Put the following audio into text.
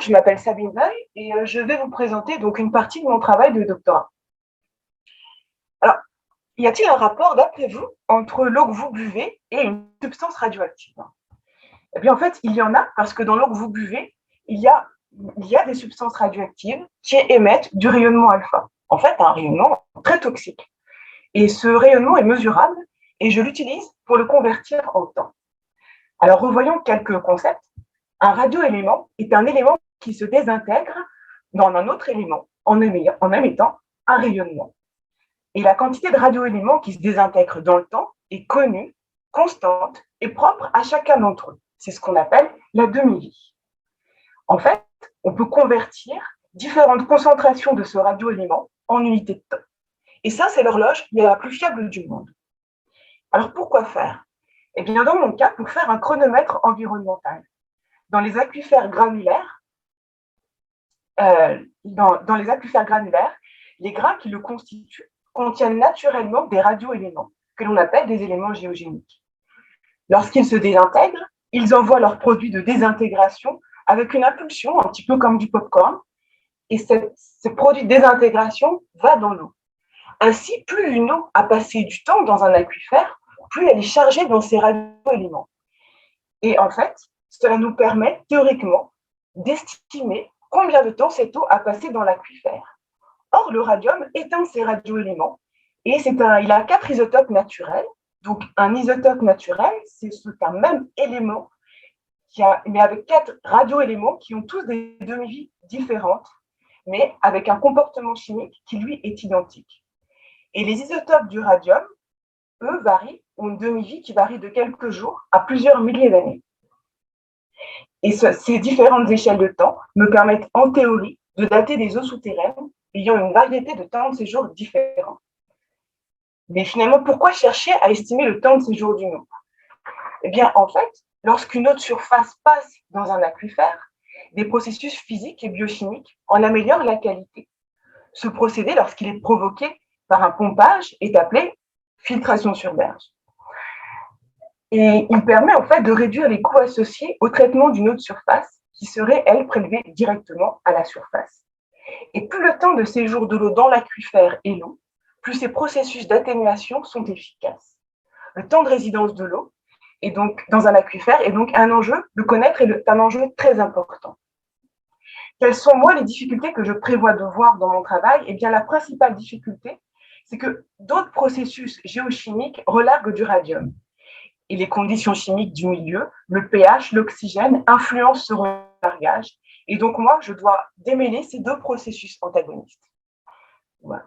je m'appelle Sabine Veil et je vais vous présenter donc une partie de mon travail de doctorat. Alors, y a-t-il un rapport, d'après vous, entre l'eau que vous buvez et une substance radioactive? Eh bien, en fait, il y en a parce que dans l'eau que vous buvez, il y a des substances radioactives qui émettent du rayonnement alpha. En fait, un rayonnement très toxique. Et ce rayonnement est mesurable et je l'utilise pour le convertir en temps. Alors, revoyons quelques concepts. Un radioélément est un élément qui se désintègre dans un autre élément en émettant un rayonnement. Et la quantité de radioéléments qui se désintègrent dans le temps est connue, constante et propre à chacun d'entre eux. C'est ce qu'on appelle la demi-vie. En fait, on peut convertir différentes concentrations de ce radioélément en unités de temps. Et ça, c'est l'horloge la plus fiable du monde. Alors, pourquoi faire? Eh bien, dans mon cas, pour faire un chronomètre environnemental. Dans les aquifères granulaires, les grains qui le constituent contiennent naturellement des radioéléments, que l'on appelle des éléments géogéniques. Lorsqu'ils se désintègrent, ils envoient leur produit de désintégration avec une impulsion, un petit peu comme du popcorn, et ce produit de désintégration va dans l'eau. Ainsi, plus une eau a passé du temps dans un aquifère, plus elle est chargée dans ces radioéléments. Et en fait, cela nous permet théoriquement d'estimer combien de temps cette eau a passé dans l'aquifère. Or, le radium est un de ces radioéléments et il a 4 isotopes naturels. Donc, un isotope naturel, c'est un même élément, mais avec 4 radioéléments qui ont tous des demi-vies différentes, mais avec un comportement chimique qui, lui, est identique. Et les isotopes du radium, eux, ont une demi-vie qui varie de quelques jours à plusieurs milliers d'années. Et ces différentes échelles de temps me permettent, en théorie, de dater des eaux souterraines ayant une variété de temps de séjour différents. Mais finalement, pourquoi chercher à estimer le temps de séjour d'une eau? Eh bien, en fait, lorsqu'une eau de surface passe dans un aquifère, des processus physiques et biochimiques en améliorent la qualité. Ce procédé, lorsqu'il est provoqué par un pompage, est appelé filtration sur berge. Et il permet en fait de réduire les coûts associés au traitement d'une eau de surface qui serait, elle, prélevée directement à la surface. Et plus le temps de séjour de l'eau dans l'aquifère est long, plus ces processus d'atténuation sont efficaces. Le temps de résidence de l'eau est donc dans un aquifère est donc un enjeu, le connaître est un enjeu très important. Quelles sont, moi, les difficultés que je prévois de voir dans mon travail? Eh bien, la principale difficulté, c'est que d'autres processus géochimiques relarguent du radium. Et les conditions chimiques du milieu, le pH, l'oxygène, influencent ce relargage. Et donc, moi, je dois démêler ces deux processus antagonistes. Voilà.